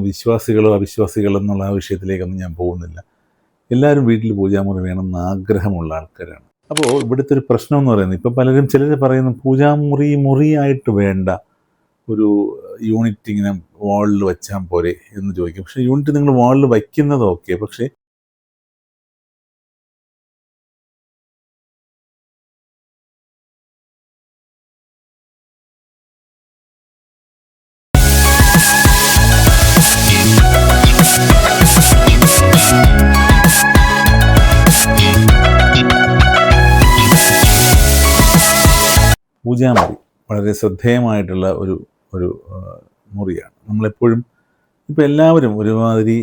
വിശ്വാസികളോ അവിശ്വാസികളോ എന്നുള്ള ആ വിഷയത്തിലേക്കൊന്നും ഞാൻ പോകുന്നില്ല. എല്ലാവരും വീട്ടിൽ പൂജാമുറി വേണമെന്ന് ആഗ്രഹമുള്ള ആൾക്കാരാണ്. അപ്പോൾ ഇവിടുത്തെ ഒരു പ്രശ്നം എന്ന് പറയുന്നത്, ഇപ്പം ചിലർ പറയുന്നു മുറിയായിട്ട് വേണ്ട ഒരു യൂണിറ്റ് ഇങ്ങനെ വാളിൽ വെച്ചാൽ പോരെ എന്ന് ചോദിക്കും. പക്ഷേ യൂണിറ്റ് നിങ്ങൾ വാളിൽ വയ്ക്കുന്നത് ഓക്കെ, പക്ഷേ പൂജാമുറി വളരെ ശ്രദ്ധേയമായിട്ടുള്ള ഒരു ഒരു മുറിയാണ്. നമ്മളെപ്പോഴും ഇപ്പോൾ എല്ലാവരും ഒരുമാതിരി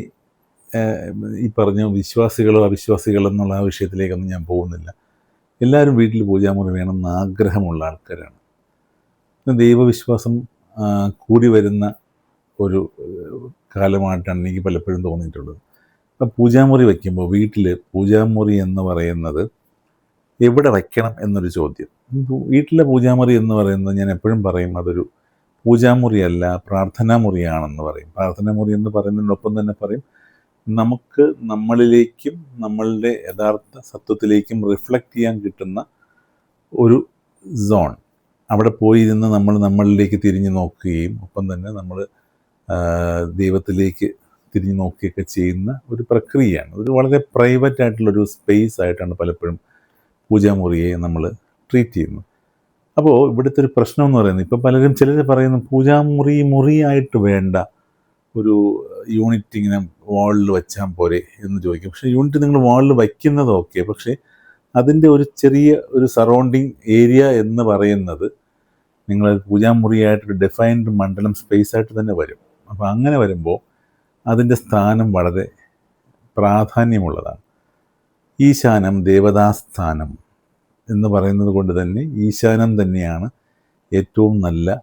ഈ പറഞ്ഞ വിശ്വാസികളോ അവിശ്വാസികളോ എന്നുള്ള ആ വിഷയത്തിലേക്കൊന്നും ഞാൻ പോകുന്നില്ല. എല്ലാവരും വീട്ടിൽ പൂജാമുറി വേണമെന്ന് ആഗ്രഹമുള്ള ആൾക്കാരാണ്. ദൈവവിശ്വാസം കൂടി വരുന്ന ഒരു കാലമായിട്ടാണ് എനിക്ക് പലപ്പോഴും തോന്നിയിട്ടുള്ളത്. അപ്പം പൂജാമുറി വയ്ക്കുമ്പോൾ വീട്ടിൽ പൂജാമുറി എന്ന് പറയുന്നത് എവിടെ വയ്ക്കണം എന്നൊരു ചോദ്യം. വീട്ടിലെ പൂജാമുറി എന്ന് പറയുന്നത് ഞാൻ എപ്പോഴും പറയും, അതൊരു പൂജാമുറിയല്ല, പ്രാർത്ഥനാ മുറിയാണെന്ന് പറയും. പ്രാർത്ഥനാ മുറി എന്ന് പറയുന്നതിനൊപ്പം തന്നെ പറയും, നമുക്ക് നമ്മളിലേക്കും നമ്മളുടെ യഥാർത്ഥ സത്വത്തിലേക്കും റിഫ്ലക്റ്റ് ചെയ്യാൻ കിട്ടുന്ന ഒരു സോൺ. അവിടെ പോയിരുന്ന് നമ്മൾ നമ്മളിലേക്ക് തിരിഞ്ഞു നോക്കുകയും ഒപ്പം തന്നെ നമ്മൾ ദൈവത്തിലേക്ക് തിരിഞ്ഞു നോക്കുകയൊക്കെ ചെയ്യുന്ന ഒരു പ്രക്രിയയാണ്. ഒരു വളരെ പ്രൈവറ്റ് ആയിട്ടുള്ളൊരു സ്പേസ് ആയിട്ടാണ് പലപ്പോഴും പൂജാമുറിയെ നമ്മൾ ട്രീറ്റ് ചെയ്യുന്നത്. അപ്പോൾ ഇവിടുത്തെ ഒരു പ്രശ്നം എന്ന് പറയുന്നത്, ഇപ്പം ചിലർ പറയുന്നു മുറിയായിട്ട് വേണ്ട ഒരു യൂണിറ്റ് ഇങ്ങനെ വാളിൽ വെച്ചാൽ പോരെ എന്ന് ചോദിക്കും. പക്ഷേ യൂണിറ്റ് നിങ്ങൾ വാളിൽ വയ്ക്കുന്നത് ഓക്കെ, പക്ഷേ അതിൻ്റെ ഒരു ചെറിയ ഒരു സറൗണ്ടിങ് ഏരിയ എന്ന് പറയുന്നത് നിങ്ങൾ പൂജാമുറിയായിട്ടൊരു ഡിഫൈൻഡ് മണ്ഡലം സ്പേസ് ആയിട്ട് തന്നെ വരും. അപ്പോൾ അങ്ങനെ വരുമ്പോൾ അതിൻ്റെ സ്ഥാനം വളരെ പ്രാധാന്യമുള്ളതാണ്. ഈശാനം ദേവതാസ്ഥാനം എന്ന് പറയുന്നത് കൊണ്ട് തന്നെ ഈശാനം തന്നെയാണ് ഏറ്റവും നല്ല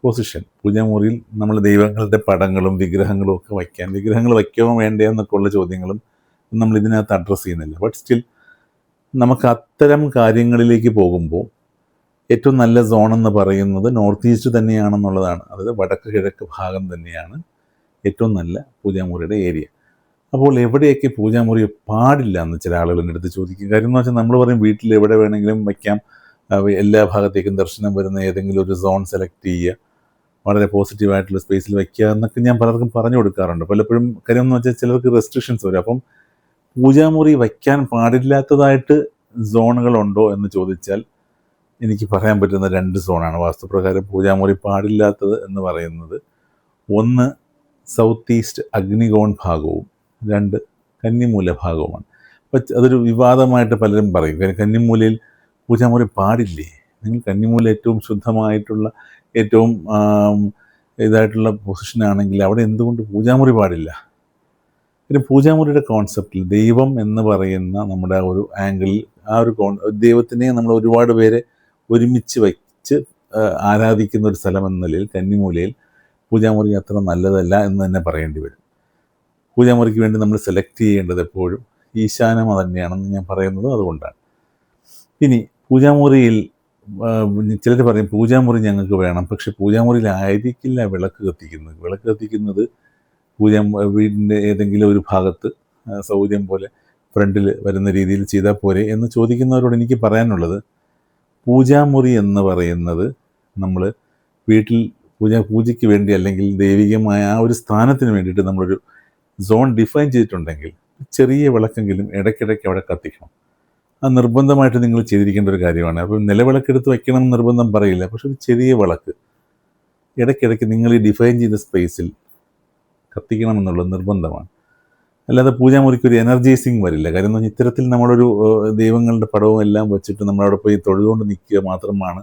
പൊസിഷൻ. പൂജാമുറിയിൽ നമ്മൾ ദൈവങ്ങളുടെ പടങ്ങളും വിഗ്രഹങ്ങളും ഒക്കെ വയ്ക്കാൻ, വിഗ്രഹങ്ങൾ വയ്ക്കണോ വേണ്ടയോ എന്നൊക്കെ ഉള്ള ചോദ്യങ്ങളും നമ്മൾ ഇതിനകത്ത് അഡ്രസ്സ് ചെയ്യുന്നില്ല. ബട്ട് സ്റ്റിൽ നമുക്ക് അത്തരം കാര്യങ്ങളിലേക്ക് പോകുമ്പോൾ ഏറ്റവും നല്ല സോണെന്ന് പറയുന്നത് നോർത്ത് ഈസ്റ്റ് തന്നെയാണെന്നുള്ളതാണ്. അതായത് വടക്ക് കിഴക്ക് ഭാഗം തന്നെയാണ് ഏറ്റവും നല്ല പൂജാമുറിയുടെ ഏരിയ. അപ്പോൾ എവിടെയൊക്കെ പൂജാമുറി പാടില്ല എന്ന് ചില ആളുകളുടെ അടുത്ത് ചോദിക്കും. കാര്യം എന്ന് വെച്ചാൽ നമ്മൾ പറയും വീട്ടിൽ എവിടെ വേണമെങ്കിലും വയ്ക്കാം, എല്ലാ ഭാഗത്തേക്കും ദർശനം വരുന്ന ഏതെങ്കിലും ഒരു സോൺ സെലക്ട് ചെയ്യുക, വളരെ പോസിറ്റീവായിട്ടുള്ള സ്പേസിൽ വയ്ക്കുക എന്നൊക്കെ ഞാൻ പലർക്കും പറഞ്ഞു കൊടുക്കാറുണ്ട്. പലപ്പോഴും കാര്യം എന്ന് വെച്ചാൽ ചിലർക്ക് റെസ്ട്രിക്ഷൻസ് വരും. അപ്പം പൂജാമുറി വയ്ക്കാൻ പാടില്ലാത്തതായിട്ട് സോണുകളുണ്ടോ എന്ന് ചോദിച്ചാൽ എനിക്ക് പറയാൻ പറ്റുന്ന 2 സോണാണ് വാസ്തുപ്രകാരം പൂജാമുറി പാടില്ലാത്തത് എന്ന് പറയുന്നത്. ഒന്ന് സൗത്ത് ഈസ്റ്റ് അഗ്നികോൺ ഭാഗവും 2 കന്നിമൂല ഭാഗവുമാണ്. അപ്പോൾ അതൊരു വിവാദമായിട്ട് പലരും പറയും. കന്നിമൂലയിൽ പൂജാമുറി പാടില്ലേ? നിങ്ങൾ കന്നിമൂല ഏറ്റവും ശുദ്ധമായിട്ടുള്ള ഏറ്റവും ഇതായിട്ടുള്ള പൊസിഷനാണെങ്കിൽ അവിടെ എന്തുകൊണ്ട് പൂജാമുറി പാടില്ല? പിന്നെ പൂജാമുറിയുടെ കോൺസെപ്റ്റിൽ ദൈവം എന്ന് പറയുന്ന നമ്മുടെ ഒരു ആംഗിളിൽ ദൈവത്തിനെ നമ്മൾ ഒരുപാട് പേരെ ഒരുമിച്ച് വച്ച് ആരാധിക്കുന്ന ഒരു സ്ഥലം എന്ന നിലയിൽ കന്നിമൂലയിൽ പൂജാമുറി അത്ര നല്ലതല്ല എന്ന് തന്നെ പറയേണ്ടി വരും. പൂജാമുറിക്ക് വേണ്ടി നമ്മൾ സെലക്ട് ചെയ്യേണ്ടത് എപ്പോഴും ഈശാനം തന്നെയാണെന്ന് ഞാൻ പറയുന്നത് അതുകൊണ്ടാണ്. ഇനി പൂജാമുറിയിൽ ചിലർ പറയും പൂജാമുറി ഞങ്ങൾക്ക് വേണം, പക്ഷെ പൂജാമുറിയിലായിരിക്കില്ല വിളക്ക് കത്തിക്കുന്നത്. വിളക്ക് കത്തിക്കുന്നത് വീടിൻ്റെ ഏതെങ്കിലും ഒരു ഭാഗത്ത് സൗകര്യം പോലെ ഫ്രണ്ടിൽ വരുന്ന രീതിയിൽ ചെയ്താൽ പോരെ എന്ന് ചോദിക്കുന്നവരോട് എനിക്ക് പറയാനുള്ളത്, പൂജാമുറി എന്ന് പറയുന്നത് നമ്മൾ വീട്ടിൽ പൂജയ്ക്ക് വേണ്ടി അല്ലെങ്കിൽ ദൈവികമായ ആ ഒരു സ്ഥാനത്തിന് വേണ്ടിയിട്ട് നമ്മളൊരു സോൺ ഡിഫൈൻ ചെയ്തിട്ടുണ്ടെങ്കിൽ ചെറിയ വിളക്കെങ്കിലും ഇടയ്ക്കിടയ്ക്ക് അവിടെ കത്തിക്കണം. അത് നിർബന്ധമായിട്ട് നിങ്ങൾ ചെയ്തിരിക്കേണ്ട ഒരു കാര്യമാണ്. അപ്പോൾ നിലവിളക്കെടുത്ത് വയ്ക്കണം എന്ന് നിർബന്ധം പറയില്ല, പക്ഷെ ഒരു ചെറിയ വിളക്ക് ഇടയ്ക്കിടയ്ക്ക് നിങ്ങൾ ഈ ഡിഫൈൻ ചെയ്ത സ്പേസിൽ കത്തിക്കണം എന്നുള്ളത് നിർബന്ധമാണ്. അല്ലാതെ പൂജാമുറിക്ക് ഒരു എനർജൈസിങ് വരില്ല. കാര്യം എന്ന് പറഞ്ഞാൽ ഇത്തരത്തിൽ നമ്മളൊരു ദൈവങ്ങളുടെ പടവും എല്ലാം വെച്ചിട്ട് നമ്മളവിടെ പോയി തൊഴുതുകൊണ്ട് നിൽക്കുക മാത്രമാണ്.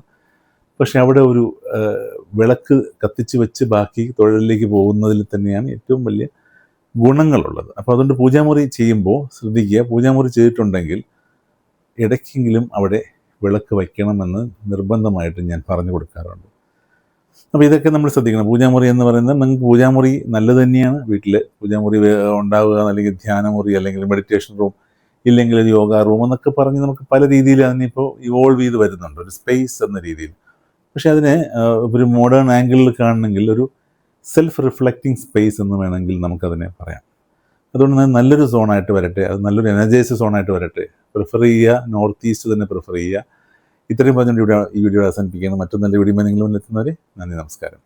പക്ഷെ അവിടെ ഒരു വിളക്ക് കത്തിച്ച് വെച്ച് ബാക്കി തൊഴിലിലേക്ക് പോകുന്നതിൽ തന്നെയാണ് ഏറ്റവും വലിയ ഗുണങ്ങളുള്ളത്. അപ്പോൾ അതുകൊണ്ട് പൂജാമുറി ചെയ്യുമ്പോൾ ശ്രദ്ധിക്കുക, പൂജാമുറി ചെയ്തിട്ടുണ്ടെങ്കിൽ ഇടയ്ക്കെങ്കിലും അവിടെ വിളക്ക് വയ്ക്കണമെന്ന് നിർബന്ധമായിട്ട് ഞാൻ പറഞ്ഞു കൊടുക്കാറുണ്ട്. അപ്പോൾ ഇതൊക്കെ നമ്മൾ ശ്രദ്ധിക്കണം. പൂജാമുറി എന്ന് പറയുന്നത് നിങ്ങൾക്ക് പൂജാമുറി നല്ലത് തന്നെയാണ്. വീട്ടിൽ പൂജാമുറി ഉണ്ടാവുക, അല്ലെങ്കിൽ ധ്യാനമുറി, അല്ലെങ്കിൽ മെഡിറ്റേഷൻ റൂം, ഇല്ലെങ്കിൽ ഒരു യോഗ റൂം എന്നൊക്കെ പറഞ്ഞ് നമുക്ക് പല രീതിയിൽ അതിനിപ്പോൾ ഇവോൾവ് ചെയ്ത് വരുന്നുണ്ട് ഒരു സ്പേസ് എന്ന രീതിയിൽ. പക്ഷേ അതിനെ ഒരു മോഡേൺ ആംഗിളിൽ കാണണമെങ്കിൽ ഒരു സെൽഫ് റിഫ്ലക്റ്റിംഗ് സ്പേസ് എന്ന് വേണമെങ്കിൽ നമുക്കതിനെ പറയാം. അതുകൊണ്ട് തന്നെ നല്ലൊരു സോണായിട്ട് വരട്ടെ, അത് നല്ലൊരു എനർജൈസ് സോണായിട്ട് വരട്ടെ. പ്രിഫർ ചെയ്യുക, നോർത്ത് ഈസ്റ്റ് തന്നെ പ്രിഫർ ചെയ്യുക. ഇത്രയും പറഞ്ഞുകൊണ്ട് ഈ വീഡിയോ അവസാനിപ്പിക്കുകയാണ്. മറ്റൊരു നല്ല വീഡിയോ നിങ്ങൾ മുന്നിലെത്തുന്നവരെ നന്ദി, നമസ്കാരം.